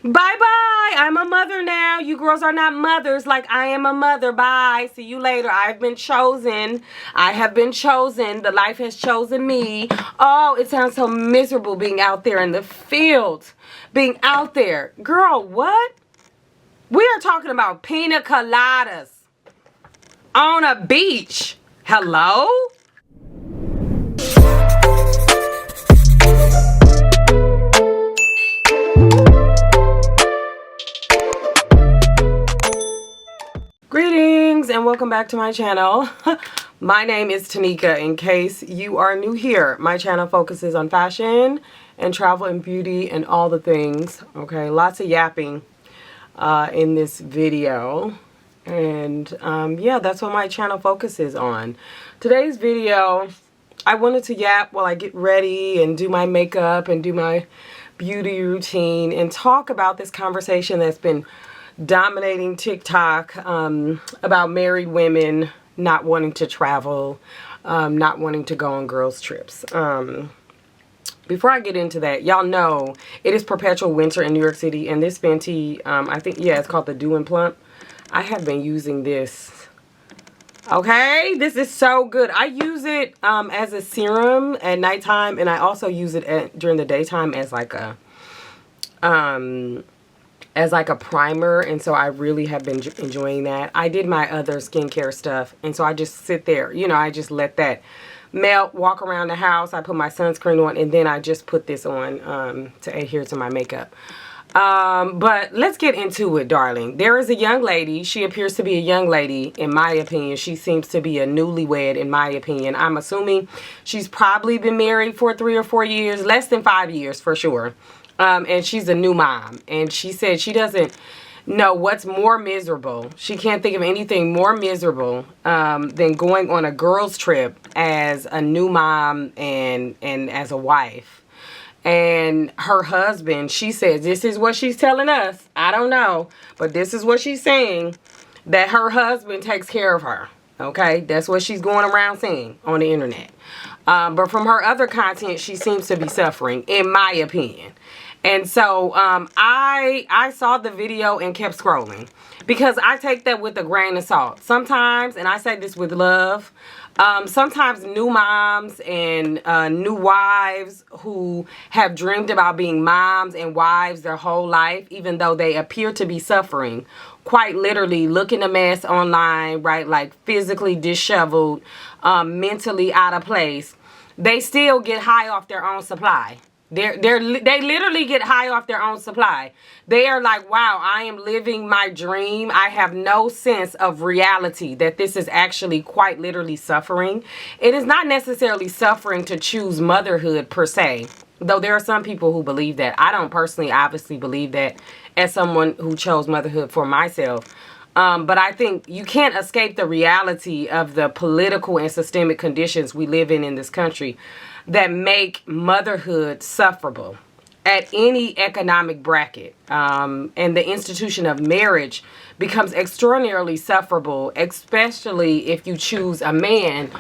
Bye-bye. I'm a mother now. You girls are not mothers like I am a mother. Bye. See you later. I've been chosen. I have been chosen. The life has chosen me. Oh, it sounds so miserable being out there in the field. Being out there. Girl, what? We are talking about pina coladas on a beach. Hello? Greetings and welcome back to my channel. My name is Tenicka. In case you are new here, my channel focuses on fashion and travel and beauty and all the things. Okay, lots of yapping in this video. And yeah, that's what my channel focuses on. Today's video, I wanted to yap while I get ready and do my makeup and do my beauty routine and talk about this conversation that's been dominating TikTok about married women not wanting to travel, not wanting to go on girls trips. Before I get into that, y'all know it is perpetual winter in New York City, and this Fenty, I think, yeah, it's called the Dew and Plump. I have been using this. Okay, this is so good. I use it as a serum at nighttime, and I also use it during the daytime as like a primer, and so I really have been enjoying that. I did my other skincare stuff, and so I just sit there, you know, I just let that melt, walk around the house. I put my sunscreen on, and then I just put this on to adhere to my makeup. But let's get into it, darling. There is a young lady. She appears to be a young lady, in my opinion. She seems to be a newlywed, in my opinion. I'm assuming she's probably been married for 3 or 4 years, less than 5 years for sure. And she's a new mom, and she said she doesn't know what's more miserable. She can't think of anything more miserable than going on a girls trip as a new mom and as a wife. And her husband, she says, this is what she's telling us. I don't know, but this is what she's saying, that her husband takes care of her. Okay, that's what she's going around saying on the internet. But from her other content, she seems to be suffering, in my opinion. And so I saw the video and kept scrolling because I take that with a grain of salt. Sometimes, and I say this with love, sometimes new moms and new wives who have dreamed about being moms and wives their whole life, even though they appear to be suffering, quite literally looking a mess online, right? Like physically disheveled, mentally out of place, they still get high off their own supply. They literally get high off their own supply. They are like, wow, I am living my dream. I have no sense of reality that this is actually quite literally suffering. It is not necessarily suffering to choose motherhood per se, though there are some people who believe that. I don't personally obviously believe that as someone who chose motherhood for myself. But I think you can't escape the reality of the political and systemic conditions we live in this country that make motherhood sufferable at any economic bracket. And the institution of marriage becomes extraordinarily sufferable, especially if you choose a man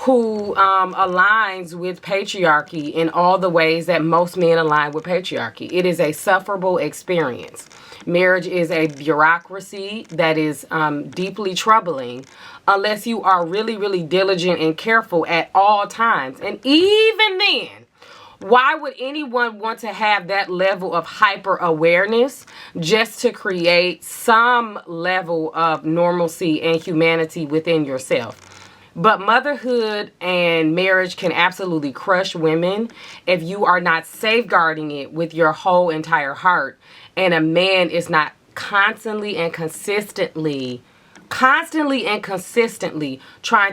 who aligns with patriarchy in all the ways that most men align with patriarchy. It is a sufferable experience. Marriage is a bureaucracy that is deeply troubling unless you are really, really diligent and careful at all times. And even then, why would anyone want to have that level of hyper awareness just to create some level of normalcy and humanity within yourself? But motherhood and marriage can absolutely crush women if you are not safeguarding it with your whole entire heart, and a man is not constantly and consistently trying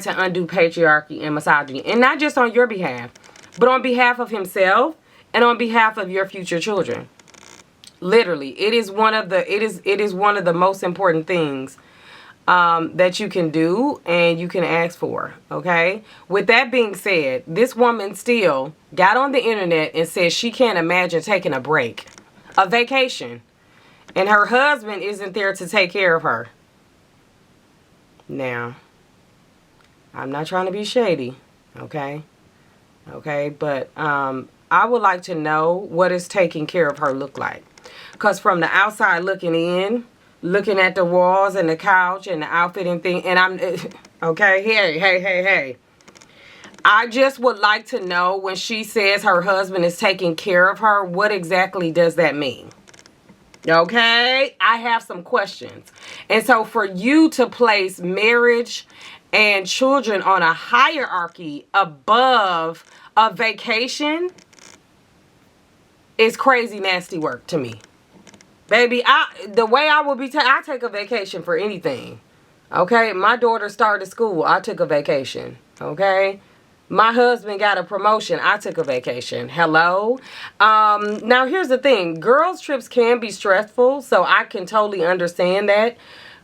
to undo patriarchy and misogyny. And not just on your behalf, but on behalf of himself and on behalf of your future children. Literally, it is one of the most important things that you can do and you can ask for. Okay, with that being said, this woman still got on the internet and said she can't imagine taking a break, a vacation, and her husband isn't there to take care of her. Now, I'm not trying to be shady, okay, but I would like to know, what does taking care of her look like? Because from the outside looking in, looking at the walls and the couch and the outfit and thing, and I'm, okay, hey. I just would like to know, when she says her husband is taking care of her, what exactly does that mean? Okay, I have some questions. And so for you to place marriage and children on a hierarchy above a vacation is crazy nasty work to me. Baby, the way I would be, I take a vacation for anything. Okay, my daughter started school, I took a vacation. Okay, my husband got a promotion, I took a vacation. Hello? Now here's the thing. Girls trips can be stressful, so I can totally understand that.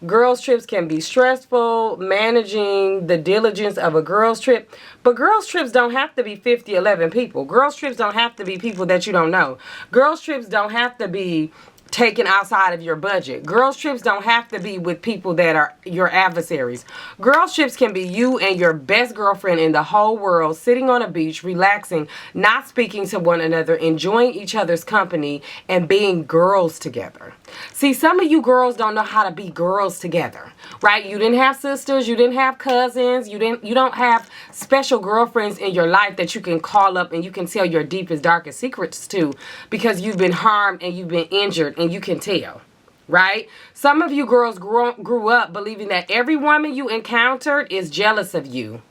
Girls trips can be stressful, managing the diligence of a girls trip. But girls trips don't have to be 50, 11 people. Girls trips don't have to be people that you don't know. Girls trips don't have to be taken outside of your budget. Girls trips don't have to be with people that are your adversaries. Girls trips can be you and your best girlfriend in the whole world sitting on a beach, relaxing, not speaking to one another, enjoying each other's company, and being girls together. See, some of you girls don't know how to be girls together, right? You didn't have sisters, you didn't have cousins, you don't have special girlfriends in your life that you can call up and you can tell your deepest, darkest secrets to, because you've been harmed and you've been injured and you can tell, right? Some of you girls grew up believing that every woman you encountered is jealous of you.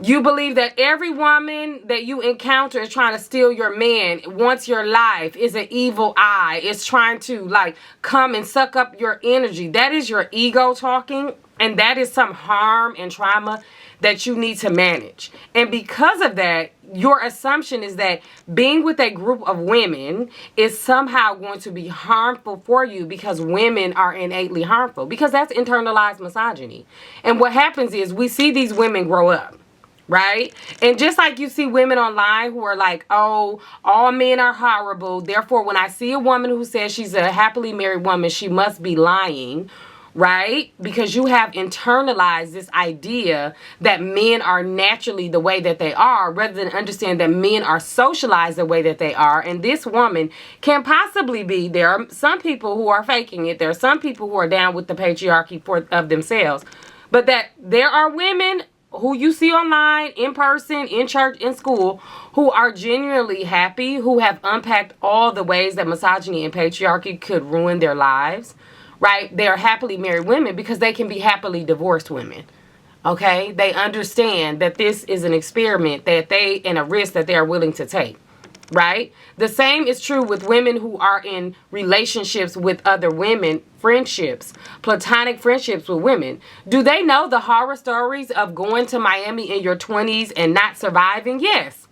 You believe that every woman that you encounter is trying to steal your man, wants your life, is an evil eye, is trying to like come and suck up your energy. That is your ego talking, and that is some harm and trauma that you need to manage. And because of that, your assumption is that being with a group of women is somehow going to be harmful for you because women are innately harmful, because that's internalized misogyny. And what happens is we see these women grow up. Right? And just like you see women online who are like, oh, all men are horrible, therefore when I see a woman who says she's a happily married woman, she must be lying, right? Because you have internalized this idea that men are naturally the way that they are, rather than understand that men are socialized the way that they are. And this woman can possibly be, there are some people who are faking it, there are some people who are down with the patriarchy of themselves, but that there are women who you see online, in person, in church, in school, who are genuinely happy, who have unpacked all the ways that misogyny and patriarchy could ruin their lives, right? They are happily married women because they can be happily divorced women, okay? They understand that this is an experiment that and a risk that they are willing to take, right? The same is true with women who are in relationships with other women, friendships, platonic friendships with women. Do they know the horror stories of going to Miami in your 20s and not surviving? Yes.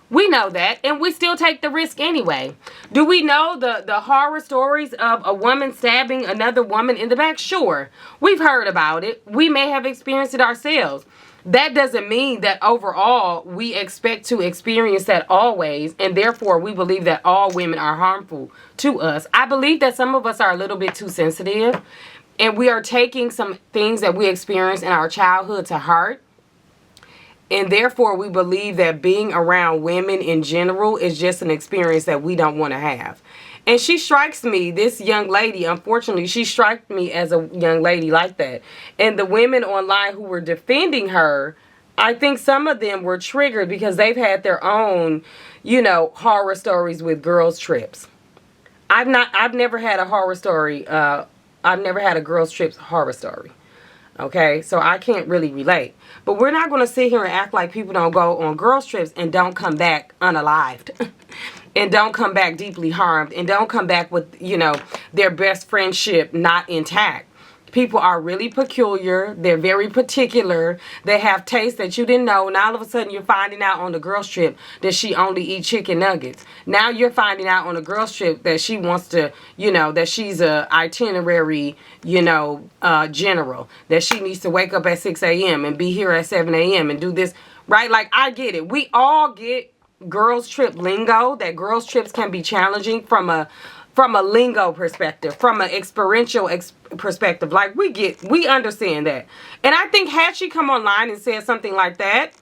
We know that, and we still take the risk anyway. Do we know the horror stories of a woman stabbing another woman in the back? Sure. We've heard about it. We may have experienced it ourselves. That doesn't mean that overall we expect to experience that always, and therefore we believe that all women are harmful to us. I believe that some of us are a little bit too sensitive, and we are taking some things that we experienced in our childhood to heart. And therefore, we believe that being around women in general is just an experience that we don't want to have. And she strikes me, this young lady, unfortunately, she struck me as a young lady like that. And the women online who were defending her, I think some of them were triggered because they've had their own, horror stories with girls' trips. I've never had a horror story. I've never had a girls' trips horror story. Okay, so I can't really relate. But we're not going to sit here and act like people don't go on girls' trips and don't come back unalived. And don't come back deeply harmed. And don't come back with, their best friendship not intact. People are really peculiar. They're very particular. They have tastes that you didn't know. And all of a sudden you're finding out on the girls' trip that she only eats chicken nuggets. Now you're finding out on the girls' trip that she wants to, that she's a itinerary, general. That she needs to wake up at 6 a.m. and be here at 7 a.m. and do this. Right? Like, I get it. We all get girls' trip lingo. That girls' trips can be challenging from a lingo perspective, from an experiential perspective. Like, we understand that. And I think had she come online and said something like that,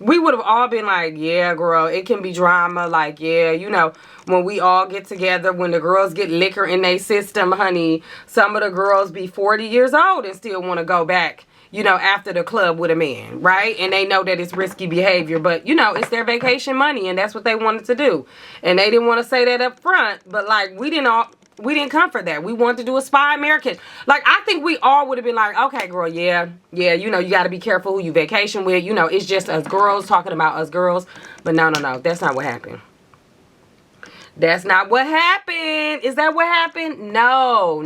We would have all been like, yeah, girl, it can be drama. Like, yeah, you know, when we all get together, when the girls get liquor in their system, honey, some of the girls be 40 years old and still want to go back, you know, after the club with a man, right? And they know that it's risky behavior, but, you know, it's their vacation money, and that's what they wanted to do. And they didn't want to say that up front, but, like, we didn't come for that. We wanted to do a spy American. Like, I think we all would have been like, okay, girl, yeah, you know, you got to be careful who you vacation with. You know, it's just us girls talking about us girls. But no, that's not what happened. That's not what happened. Is that what happened? No.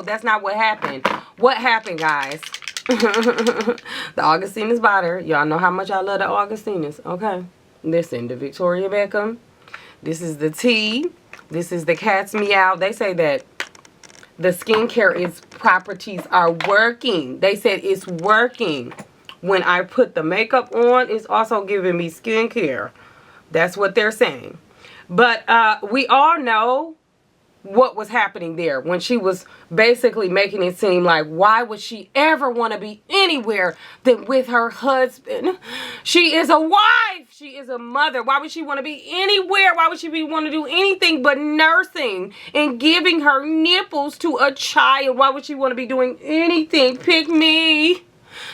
That's not what happened. What happened, guys? The Augustina's bought y'all know how much I love the Augustinas. Okay. Listen, the Victoria Beckham. This is the tea. This is the cat's meow. They say that the skincare properties are working. They said it's working. When I put the makeup on, it's also giving me skincare. That's what they're saying. But we all know what was happening there when she was basically making it seem like, why would she ever want to be anywhere than with her husband? She is a wife. She is a mother. Why would she want to be anywhere? Why would she want to do anything but nursing and giving her nipples to a child? Why would she want to be doing anything? Pick me.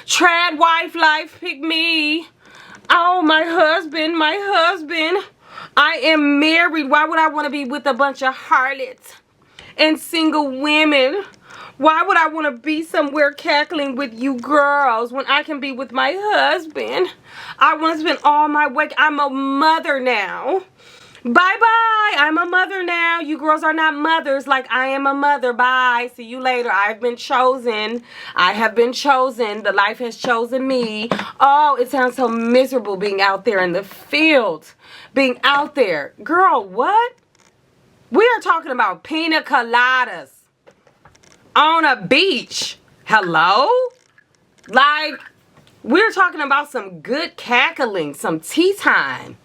Trad wife life, pick me. Oh, my husband. I am married. Why would I want to be with a bunch of harlots and single women? Why would I want to be somewhere cackling with you girls when I can be with my husband? I want to spend all my week. I'm a mother now. Bye-bye. I'm a mother now. You girls are not mothers like I am a mother. Bye. See you later. I've been chosen. I have been chosen. The life has chosen me. Oh, it sounds so miserable being out there in the field. Being out there. Girl, what? We are talking about pina coladas on a beach. Hello? Like, we're talking about some good cackling, some tea time.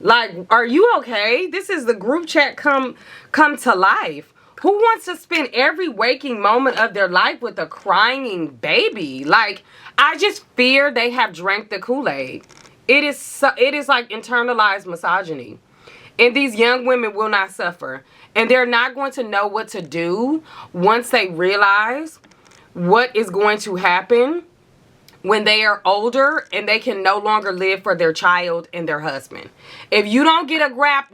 Like, are you okay? This is the group chat come to life. Who wants to spend every waking moment of their life with a crying baby? Like, I just fear they have drank the Kool-Aid. It is like internalized misogyny. And these young women will not suffer. And they're not going to know what to do once they realize what is going to happen when they are older and they can no longer live for their child and their husband. If you don't get a grasp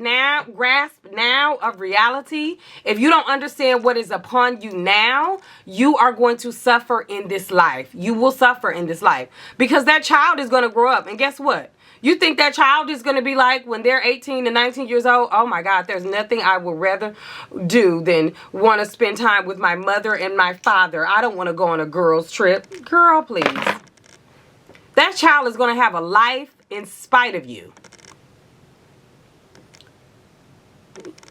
now of reality, if you don't understand what is upon you now, you are going to suffer in this life. You will suffer in this life because that child is going to grow up. And guess what? You think that child is going to be like when they're 18 and 19 years old? Oh my God, there's nothing I would rather do than want to spend time with my mother and my father. I don't want to go on a girls' trip. Girl, please. That child is going to have a life in spite of you.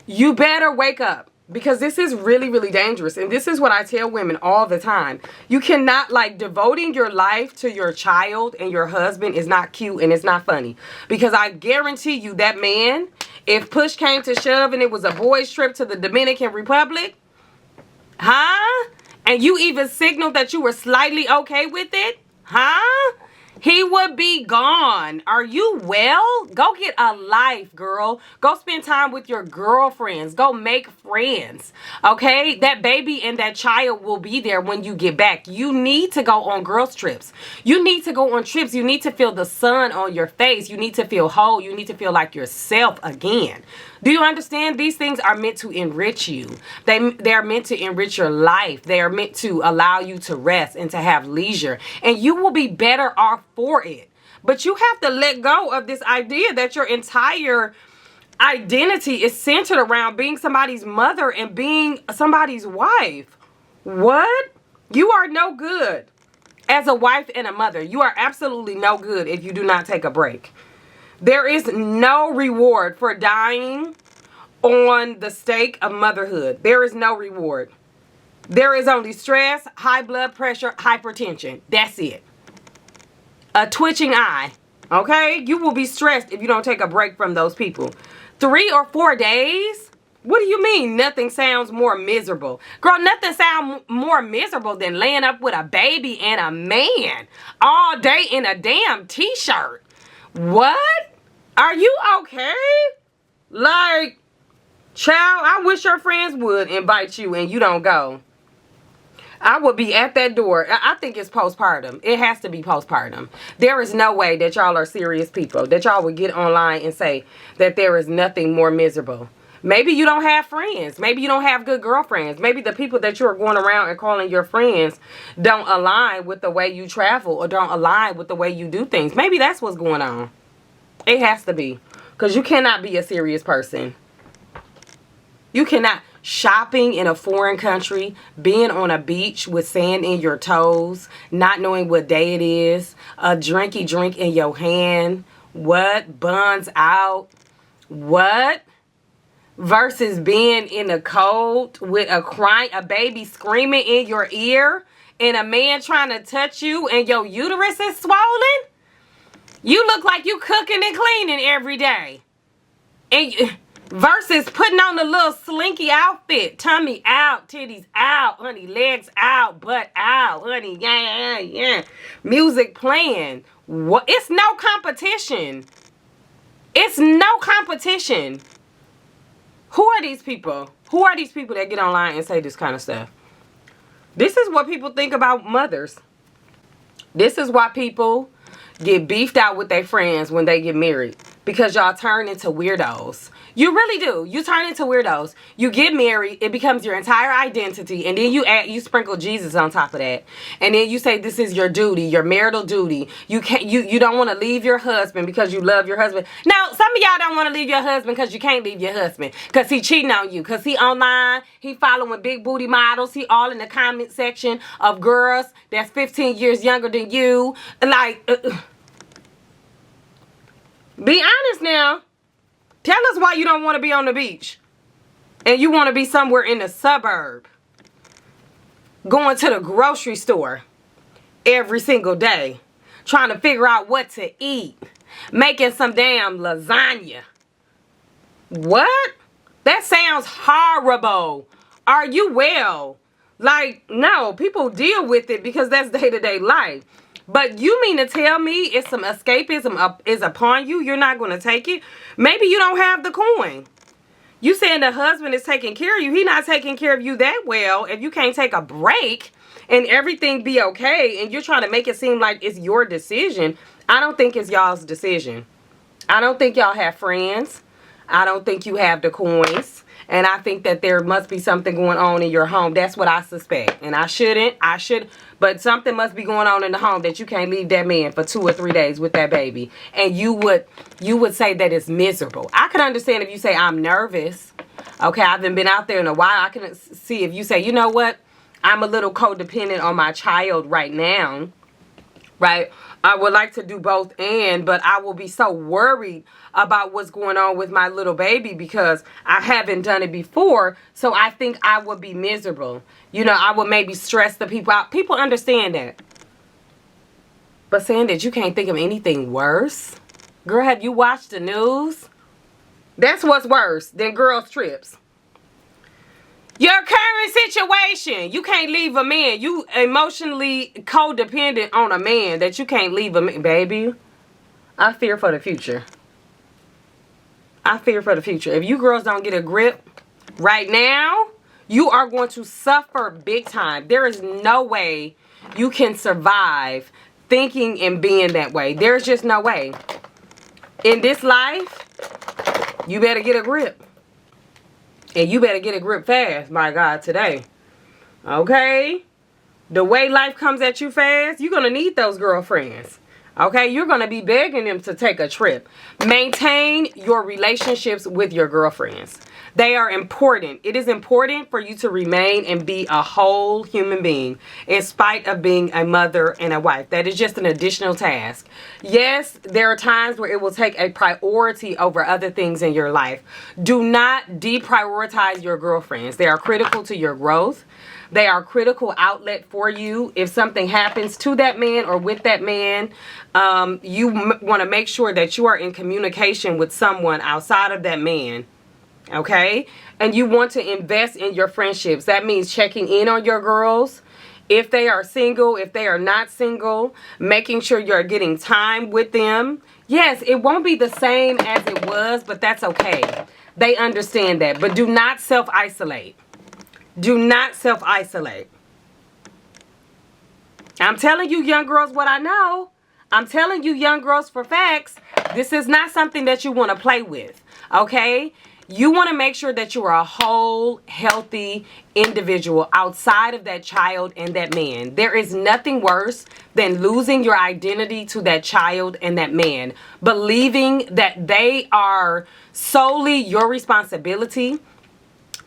You better wake up because this is really, really dangerous. And this is what I tell women all the time. You cannot, like, devoting your life to your child and your husband is not cute and it's not funny. Because I guarantee you that man, if push came to shove and it was a boys' trip to the Dominican Republic, and you even signaled that you were slightly okay with it, he would be gone. Are you well? Go get a life, girl. Go spend time with your girlfriends. Go make friends. Okay? That baby and that child will be there when you get back. You need to go on girls' trips. You need to go on trips. You need to feel the sun on your face. You need to feel whole. You need to feel like yourself again. Do you understand? These things are meant to enrich you. They are meant to enrich your life. They are meant to allow you to rest and to have leisure. And you will be better off for it. But you have to let go of this idea that your entire identity is centered around being somebody's mother and being somebody's wife. What? You are no good as a wife and a mother. You are absolutely no good if you do not take a break. There is no reward for dying on the stake of motherhood. There is no reward. There is only stress, high blood pressure, hypertension. That's it. A twitching eye. Okay? You will be stressed if you don't take a break from those people. 3 or 4 days? What do you mean nothing sounds more miserable? Girl, nothing sounds more miserable than laying up with a baby and a man all day in a damn t-shirt. What? Are you okay? Like, child, I wish your friends would invite you and you don't go. I would be at that door. I think it's postpartum. It has to be postpartum. There is no way that y'all are serious people, that y'all would get online and say that there is nothing more miserable. Maybe you don't have friends. Maybe you don't have good girlfriends. Maybe the people that you are going around and calling your friends don't align with the way you travel or don't align with the way you do things. Maybe that's what's going on. It has to be. Because you cannot be a serious person. You cannot. Shopping in a foreign country, being on a beach with sand in your toes, not knowing what day it is, a drinky drink in your hand, what? Buns out, what? Versus being in the cold with a baby screaming in your ear and a man trying to touch you and your uterus is swollen? You look like you cooking and cleaning every day. And versus putting on a little slinky outfit. Tummy out, titties out, honey, legs out, butt out, honey, yeah. Music playing. What? It's no competition. It's no competition. Who are these people? Who are these people that get online and say this kind of stuff? This is what people think about mothers. This is why people get beefed out with their friends when they get married. Because y'all turn into weirdos. You really do. You turn into weirdos. You get married, it becomes your entire identity, and then you sprinkle Jesus on top of that. And then you say this is your duty, your marital duty. You don't want to leave your husband because you love your husband. Now, some of y'all don't want to leave your husband because you can't leave your husband. Because he cheating on you. Because he online, he following big booty models. He all in the comment section of girls that's 15 years younger than you. Like, be honest now. Tell us why you don't want to be on the beach. And you want to be somewhere in the suburb. Going to the grocery store every single day. Trying to figure out what to eat. Making some damn lasagna. What? That sounds horrible. Are you well? Like, no. People deal with it because that's day-to-day life. But you mean to tell me it's some escapism is upon you? You're not going to take it? Maybe you don't have the coin. You saying the husband is taking care of you. He not taking care of you that well. If you can't take a break and everything be okay and you're trying to make it seem like it's your decision, I don't think it's y'all's decision. I don't think y'all have friends. I don't think you have the coins. And I think that there must be something going on in your home. That's what I suspect. And I should. But something must be going on in the home that you can't leave that man for 2 or 3 days with that baby. And you would say that it's miserable. I can understand if you say, I'm nervous. Okay, I haven't been out there in a while. I can see if you say, you know what? I'm a little codependent on my child right now. Right? I would like to do both but I will be so worried about what's going on with my little baby because I haven't done it before. So I think I would be miserable. You know, I would maybe stress the people out. People understand that. But saying that you can't think of anything worse? Girl, have you watched the news? That's what's worse than girls' trips. Your current situation. You can't leave a man. You emotionally codependent on a man that you can't leave a man. Baby, I fear for the future. I fear for the future. If you girls don't get a grip right now, you are going to suffer big time. There is no way you can survive thinking and being that way. There's just no way. In this life, you better get a grip. And you better get a grip fast, my God, today. Okay? The way life comes at you fast, you're going to need those girlfriends. Okay? You're going to be begging them to take a trip. Maintain your relationships with your girlfriends. They are important. It is important for you to remain and be a whole human being in spite of being a mother and a wife. That is just an additional task. Yes, there are times where it will take a priority over other things in your life. Do not deprioritize your girlfriends. They are critical to your growth. They are a critical outlet for you. If something happens to that man or with that man, you want to make sure that you are in communication with someone outside of that man. Okay? And you want to invest in your friendships. That means checking in on your girls. If they are single, if they are not single, making sure you're getting time with them. Yes, it won't be the same as it was, but that's okay. They understand that. But do not self-isolate. Do not self-isolate. I'm telling you, young girls, what I know. I'm telling you, young girls, for facts. This is not something that you want to play with. Okay? You want to make sure that you are a whole, healthy individual outside of that child and that man. There is nothing worse than losing your identity to that child and that man. Believing that they are solely your responsibility,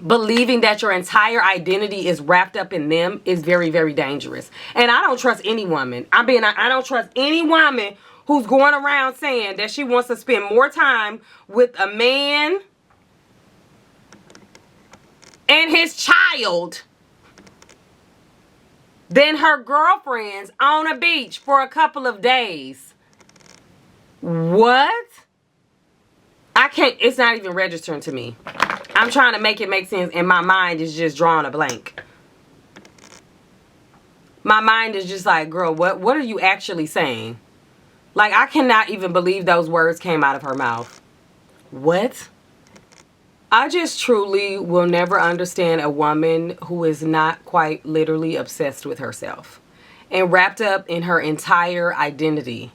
believing that your entire identity is wrapped up in them is very, very dangerous. And I don't trust any woman. I don't trust any woman who's going around saying that she wants to spend more time with a man and his child than her girlfriends on a beach for a couple of days. What? I can't, it's not even registering to me. I'm trying to make it make sense and my mind is just drawing a blank. My mind is just like, girl, what are you actually saying? Like, I cannot even believe those words came out of her mouth. What? I just truly will never understand a woman who is not quite literally obsessed with herself and wrapped up in her entire identity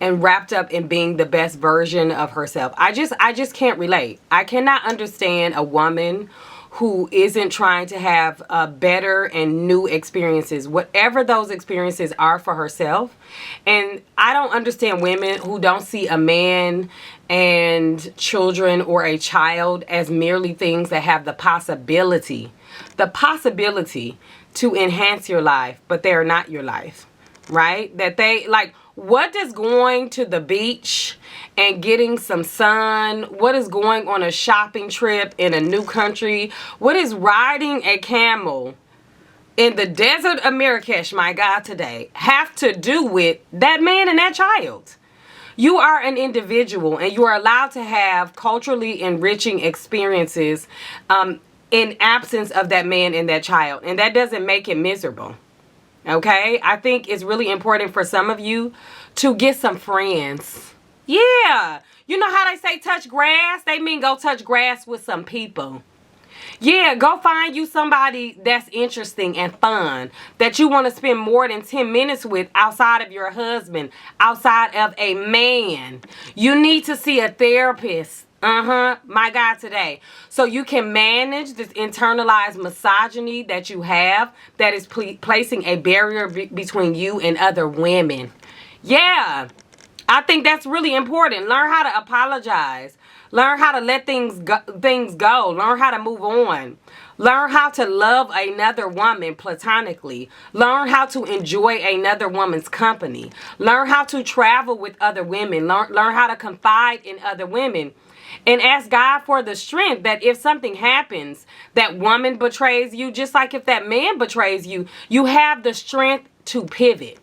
and wrapped up in being the best version of herself. I just can't relate. I cannot understand a woman who isn't trying to have better and new experiences, whatever those experiences are for herself. And I don't understand women who don't see a man and children or a child as merely things that have the possibility to enhance your life, but they're not your life, right? That they, like, what does going to the beach and getting some sun, what is going on a shopping trip in a new country, what is riding a camel in the desert of Marrakesh, my God, today, have to do with that man and that child? You are an individual and you are allowed to have culturally enriching experiences in absence of that man and that child. And that doesn't make it miserable. Okay? I think it's really important for some of you to get some friends. Yeah. You know how they say touch grass? They mean go touch grass with some people. Yeah, go find you somebody that's interesting and fun, that you want to spend more than 10 minutes with outside of your husband, outside of a man. You need to see a therapist. My God, today. So you can manage this internalized misogyny that you have that is placing a barrier between you and other women. Yeah, I think that's really important. Learn how to apologize. Learn how to let things go. Learn how to move on. Learn how to love another woman platonically. Learn how to enjoy another woman's company. Learn how to travel with other women. Learn how to confide in other women. And ask God for the strength that if something happens, that woman betrays you, just like if that man betrays you, you have the strength to pivot.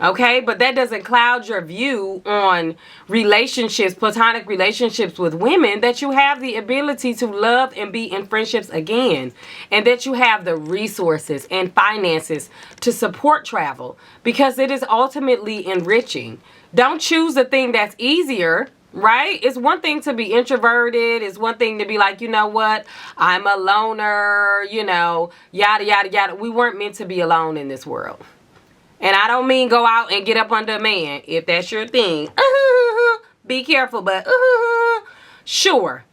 Okay, but that doesn't cloud your view on relationships, platonic relationships with women, that you have the ability to love and be in friendships again, and that you have the resources and finances to support travel, because it is ultimately enriching. Don't choose the thing that's easier, right? It's one thing to be introverted. It's one thing to be like, you know what, I'm a loner, you know, yada, yada, yada. We weren't meant to be alone in this world. And I don't mean go out and get up under a man. If that's your thing, be careful, but sure.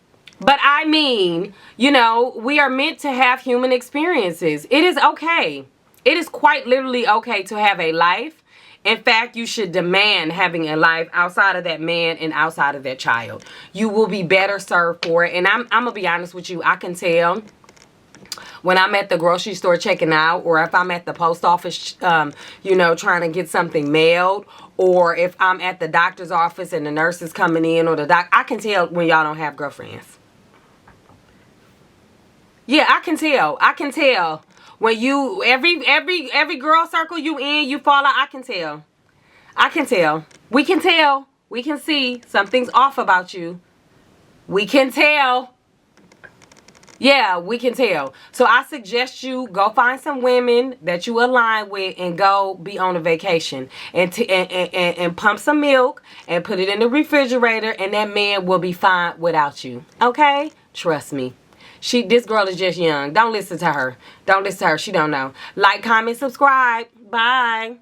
But I mean, you know, we are meant to have human experiences. It is okay. It is quite literally okay to have a life. In fact, you should demand having a life outside of that man and outside of that child. You will be better served for it. And I'm going to be honest with you. I can tell when I'm at the grocery store checking out, or if I'm at the post office, you know, trying to get something mailed, or if I'm at the doctor's office and the nurse is coming in, or I can tell when y'all don't have girlfriends. Yeah, I can tell. I can tell when you, every girl circle you in, you fall out. I can tell. I can tell. We can tell. We can see something's off about you. We can tell. Yeah, we can tell. So I suggest you go find some women that you align with and go be on a vacation and pump some milk and put it in the refrigerator, and that man will be fine without you. Okay? Trust me. This girl is just young. Don't listen to her. Don't listen to her. She don't know. Like, comment, subscribe. Bye.